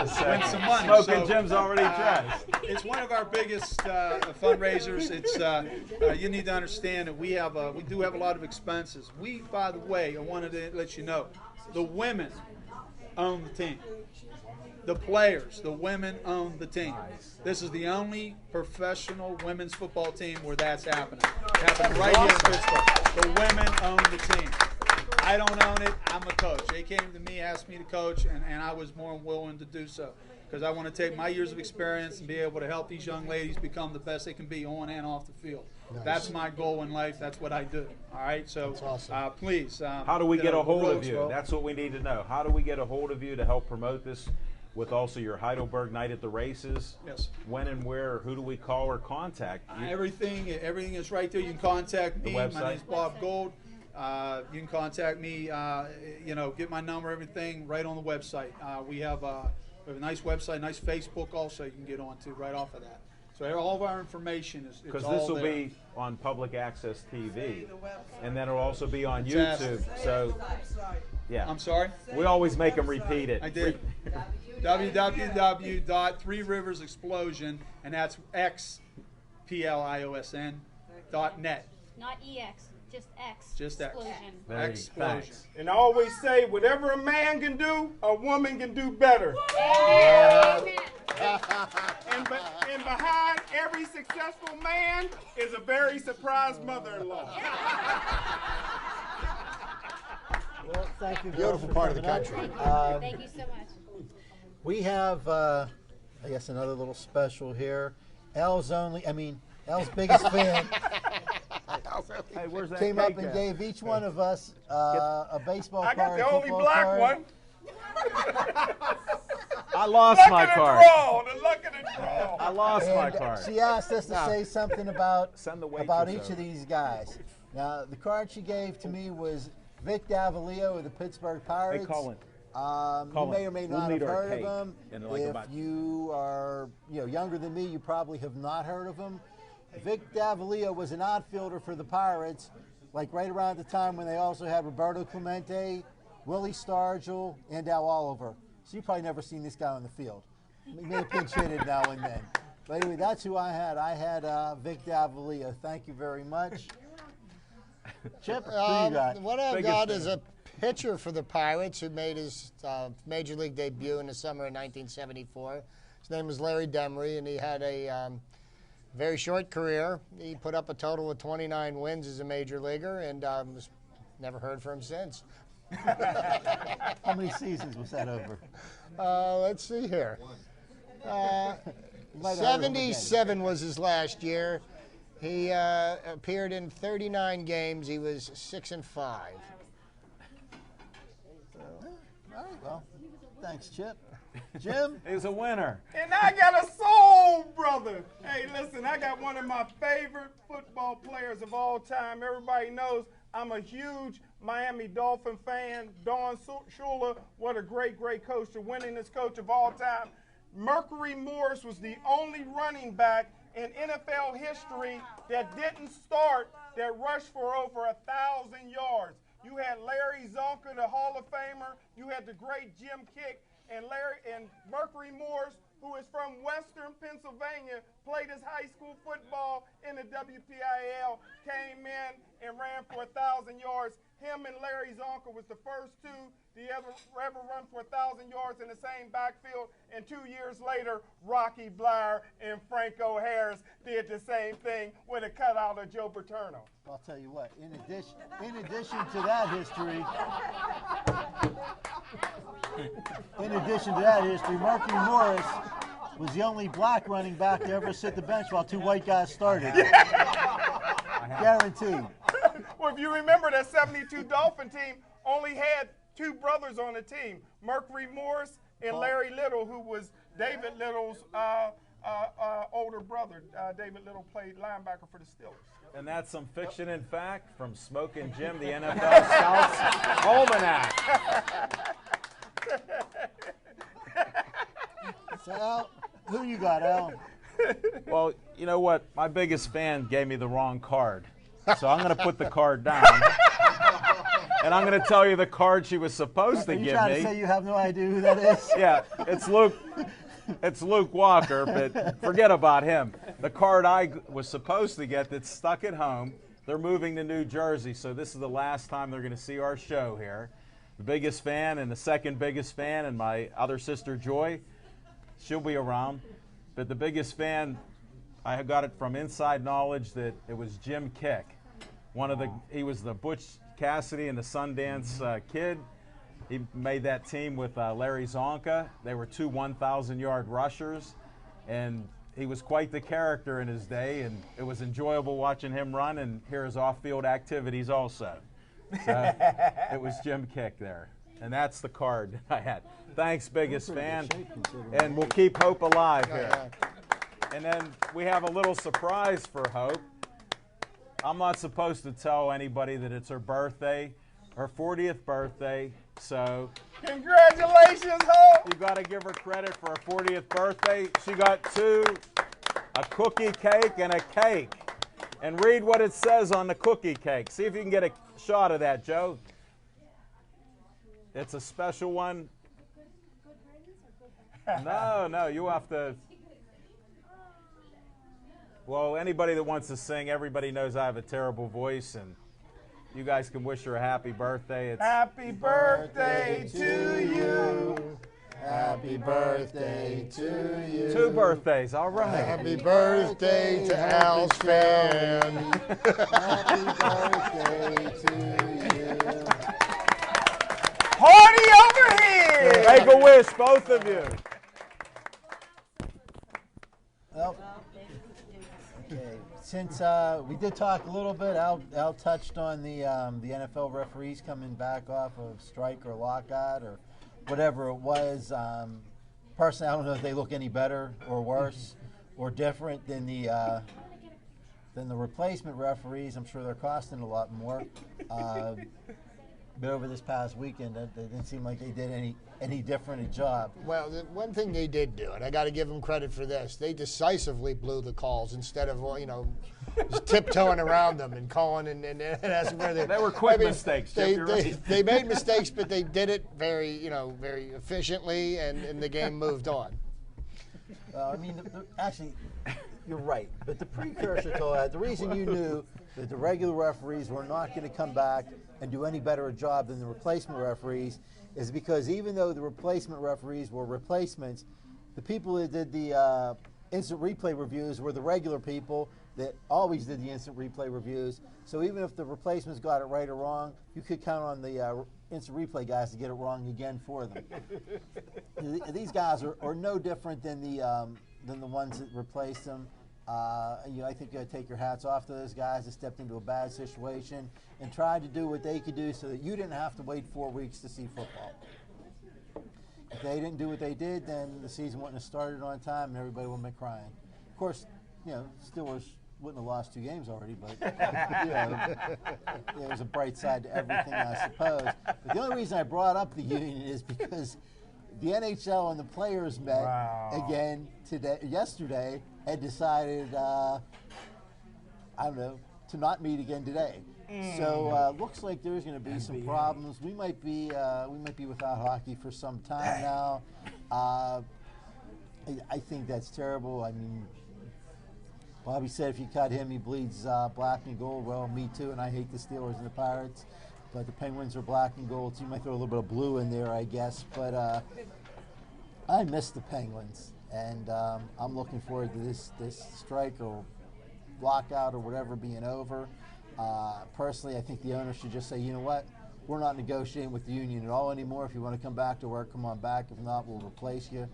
second. Win some money. Smoking Jim's already dressed. It's one of our biggest fundraisers. It's you need to understand that we do have a lot of expenses. We, by the way, I wanted to let you know, the women own the team. The players, the women own the team. This is the only professional women's football team where that's happening. It's happening right here in Pittsburgh. The women own the team. I don't own it. I'm a coach. They came to me, asked me to coach, and I was more than willing to do so because I want to take my years of experience and be able to help these young ladies become the best they can be on and off the field. Nice. That's my goal in life. That's what I do. All right. So awesome. Please. How do we get a hold of you? That's what we need to know. How do we get a hold of you to help promote this with also your Heidelberg night at the races? Yes. When and where? Who do we call or contact? Everything is right there. You can contact me. My name is Bob Gold. You can contact me. Get my number, everything right on the website. We have a nice website, nice Facebook also you can get onto right off of that. So all of our information is because this will be on public access TV, and then it'll also be on YouTube. So, yeah. I'm sorry? We always make them repeat it. I did. www.threeriversexplosion, and that's XPLIOSN.net. Not EX, just X. Just X. Explosion. Explosion. And I always say, whatever a man can do, a woman can do better. Amen. And behind every successful man is a very surprised mother-in-law. Well, thank you. Beautiful part of the country. Thank you so much. We have, I guess, another little special here. Al's biggest fan Hey, where's that came cake up and at? gave each one of us a baseball I card. got the only football black card. one. I lost my card. The luck of the draw. I lost my And card. she asked us to say something about Send the waitress each over. of these guys. Now, the card she gave to me was Vic Davalillo of the Pittsburgh Pirates. Hey, Colin. You may or may We'll not need have our heard of cake him. in like If about- you are younger than me, you probably have not heard of him. Vic Davalillo was an outfielder for the Pirates, like right around the time when they also had Roberto Clemente, Willie Stargell, and Al Oliver. So you've probably never seen this guy on the field. He may have pinch hit it now and then. But anyway, that's who I had. I had Vic Davalillo. Thank you very much. Chip, who you got? What I've Biggest got fan. is a pitcher for the Pirates who made his major league debut in the summer of 1974. His name was Larry Demery, and he had a very short career. He put up a total of 29 wins as a major leaguer, and was never heard from him since. How many seasons was that over? Let's see here. You might have heard of him again. 77 was his last year. He appeared in 39 games. He was 6-5. All right, well, thanks, Chip. Jim? He's a winner. And I got a soul brother. Hey, listen, I got one of my favorite football players of all time. Everybody knows I'm a huge Miami Dolphin fan. Don Shula, what a great, great coach, the winningest coach of all time. Mercury Morris was the only running back in NFL history that didn't start that rushed for over 1,000 yards. You had Larry Zonka, the Hall of Famer. You had the great Jim Kick. And Mercury Morris, who is from Western Pennsylvania, played his high school football in the WPIAL, came in and ran for 1,000 yards. Him and Larry Zonka was the first two to ever run for 1,000 yards in the same backfield. And 2 years later, Rocky Bleier and Franco Harris did the same thing with a cutout of Joe Paterno. I'll tell you what, in addition to that history, Mercury Morris was the only black running back to ever sit the bench while two white guys started. Guaranteed. Well, if you remember, that 72 Dolphin team only had two brothers on the team, Mercury Morris and Larry Little, who was David Little's older brother. David Little played linebacker for the Steelers. And that's some fiction and fact from Smokin' Jim, the NFL Scouts Almanac. So, Al, who you got, Al? Well, you know what? My biggest fan gave me the wrong card. So I'm going to put the card down. And I'm going to tell you the card she was supposed to give me. Are you trying to say you have no idea who that is? Yeah, it's Luke. It's Luke Walker, but forget about him. The card I was supposed to get that's stuck at home, they're moving to New Jersey, so this is the last time they're going to see our show here. The biggest fan and the second biggest fan, and my other sister Joy, she'll be around. But the biggest fan, I got it from inside knowledge that it was Jim Kick. He was the Butch Cassidy and the Sundance Kid. He made that team with Larry Zonka. They were two 1,000-yard rushers, and he was quite the character in his day, and it was enjoyable watching him run and hear his off-field activities also. So it was Jim Kick there, and that's the card that I had. Thanks, biggest fan, and we'll keep Hope alive here. And then we have a little surprise for Hope. I'm not supposed to tell anybody that it's her birthday, her 40th birthday. So congratulations, Hope! You got to give her credit for her 40th birthday. She got two, a cookie cake and a cake. And read what it says on the cookie cake. See if you can get a shot of that, Joe. It's a special one. No, you have to. Well, anybody that wants to sing, everybody knows I have a terrible voice, and you guys can wish her a happy birthday. It's happy birthday to you. Happy birthday to you. Two birthdays, all right. Happy birthday to Al's fan. Happy birthday to you. Party over here. Make a wish, both of you. Well, okay. Since we did talk a little bit, Al touched on the NFL referees coming back off of strike or lockout or whatever it was. Personally, I don't know if they look any better or worse or different than the replacement referees. I'm sure they're costing a lot more. But over this past weekend, it didn't seem like they did any different a job. Well, the one thing they did do, and I got to give them credit for this, they decisively blew the calls instead of, just tiptoeing around them and calling and asking for the. They were quick mistakes, Jeff, they made mistakes, but they did it very efficiently, and the game moved on. I mean, actually, you're right. But the precursor to that, the reason you knew that the regular referees were not going to come back and do any better a job than the replacement referees is because even though the replacement referees were replacements, the people that did the instant replay reviews were the regular people that always did the instant replay reviews. So even if the replacements got it right or wrong, you could count on the instant replay guys to get it wrong again for them. These guys are no different than the ones that replaced them. I think you got to take your hats off to those guys that stepped into a bad situation and tried to do what they could do so that you didn't have to wait 4 weeks to see football. If they didn't do what they did, then the season wouldn't have started on time and everybody would have been crying. Of course, Steelers wouldn't have lost 2 games already, but there was a bright side to everything, I suppose. But the only reason I brought up the union is because the NHL and the players met again yesterday and decided, to not meet again today. So looks like there's going to be some problems. We might be without hockey for some time now. I think that's terrible. I mean, Bobby said if you cut him, he bleeds black and gold. Well, me too, and I hate the Steelers and the Pirates. But the Penguins are black and gold, so you might throw a little bit of blue in there, I guess. But I miss the Penguins, and I'm looking forward to this strike or lockout or whatever being over. Personally, I think the owners should just say, you know what, we're not negotiating with the union at all anymore. If you want to come back to work, come on back. If not, we'll replace you.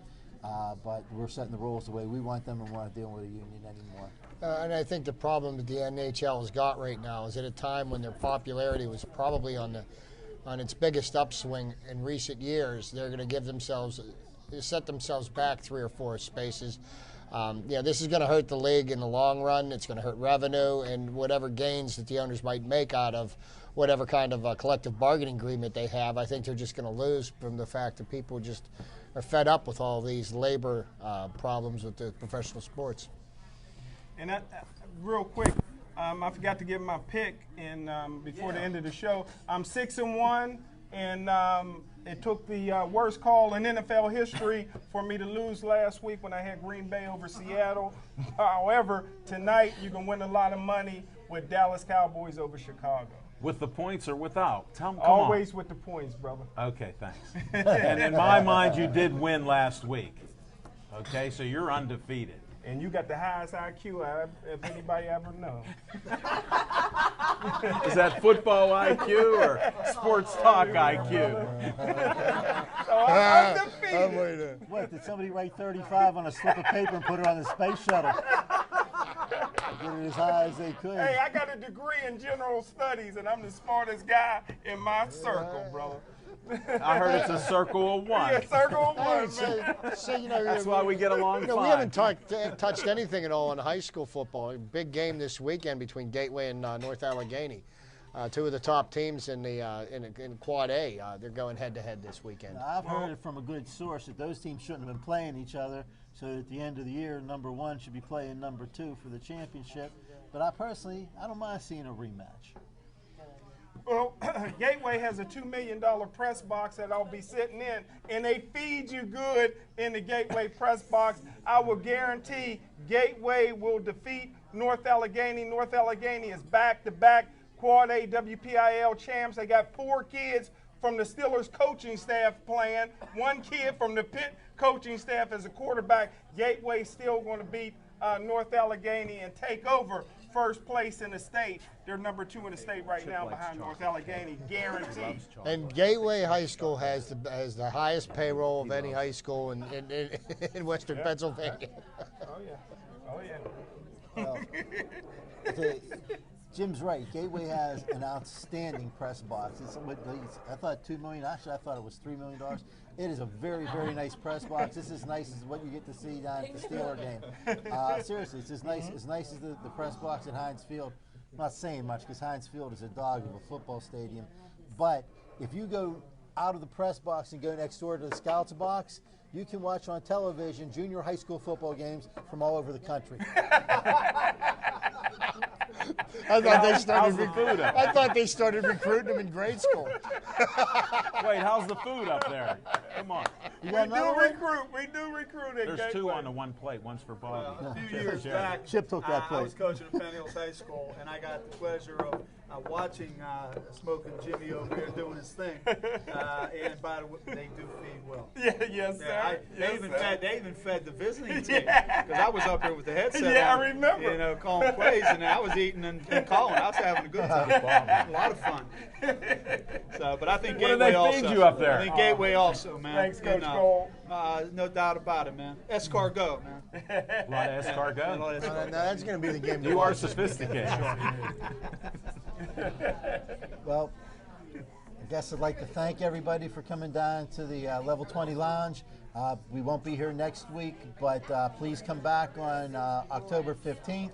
but we're setting the rules the way we want them, and we're not dealing with a union anymore. And I think the problem that the NHL has got right now is at a time when their popularity was probably on its biggest upswing in recent years. They're going to set themselves back 3 or 4 spaces. This is going to hurt the league in the long run. It's going to hurt revenue and whatever gains that the owners might make out of whatever kind of collective bargaining agreement they have. I think they're just going to lose from the fact that people just are fed up with all these labor problems with the professional sports. And real quick, I forgot to give my pick before the end of the show. I'm 6-1, and it took the worst call in NFL history for me to lose last week when I had Green Bay over Seattle. However, tonight you can win a lot of money with Dallas Cowboys over Chicago. With the points or without? Come Always on. with the points, brother. Okay, thanks. And in my mind, you did win last week. Okay, so you're undefeated. And you got the highest IQ if anybody ever known. Is that football IQ or sports talk IQ? So I'm undefeated. What, did somebody write 35 on a slip of paper and put it on the space shuttle? Get it as high as they could. Hey, I got a degree in general studies, and I'm the smartest guy in my circle, brother. I heard it's a circle of one. Yeah, circle of one, man. That's why we get along fine. We haven't touched anything at all in high school football. A big game this weekend between Gateway and North Allegheny. 2 of the top teams in Quad A. They're going head-to-head this weekend. Now, I've heard it from a good source that those teams shouldn't have been playing each other, so at the end of the year, number 1 should be playing number 2 for the championship. But I don't mind seeing a rematch. Well, Gateway has a $2 million press box that I'll be sitting in, and they feed you good in the Gateway press box. I will guarantee Gateway will defeat North Allegheny. North Allegheny is back-to-back Quad A WPIL champs. They got 4 kids from the Steelers coaching staff playing, 1 kid from the Pitt coaching staff as a quarterback. Gateway's still going to beat North Allegheny and take over first place in the state. They're number 2 in the state right now behind North Allegheny, guaranteed. And Gateway High School has the highest payroll of any high school in Western Pennsylvania. Oh, yeah. Oh, yeah. Well, Jim's right. Gateway has an outstanding press box. I thought $2 million. Actually, I thought it was $3 million. It is a very, very nice press box. This is as nice as what you get to see down at the Steeler game. Seriously, it's as nice as the press box at Heinz Field. I'm not saying much because Heinz Field is a dog of a football stadium. But if you go out of the press box and go next door to the Scouts box, you can watch on television junior high school football games from all over the country. I thought they started recruiting them in grade school. Wait, how's the food up there? Come on. We do recruit at There's Gateway. 2 on the 1 plate. One's for Bobby. A few years back, Chip took that I plate. was coaching at Penn Hills High School, and I got the pleasure of watching Smoking Jimmy over here doing his thing. And by the way, they do feed well. Yeah, yes, sir. They even fed the visiting team because I was up here with the headset Yeah, on, I remember. calling plays, and I was eating and calling. I was having a good time. A lot of fun. So, but I think What do Gateway they also. feed you up there? I think Gateway also, man. Thanks, Coach And, Cole. no doubt about it, man. Escargot, man. A lot of escargot. That's going to be the game. You are sophisticated. Well, I guess I'd like to thank everybody for coming down to the Level 20 Lounge. We won't be here next week, but please come back on October 15th,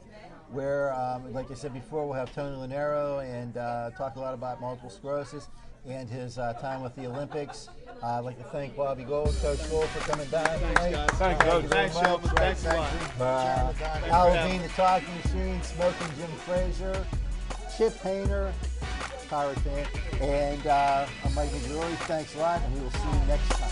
where, like I said before, we'll have Tony Lanero and talk a lot about multiple sclerosis and his time with the Olympics. I'd like to thank Bobby Gold, Coach Gold, for coming down tonight. Thanks, Coach. Thanks, gentlemen. Thanks a lot. Aldine, the Talking Machine, Smoking Jim Frazier, Chip Painter, Pirate fan, and I'm Mike McGrory. Thanks a lot, and we will see you next time.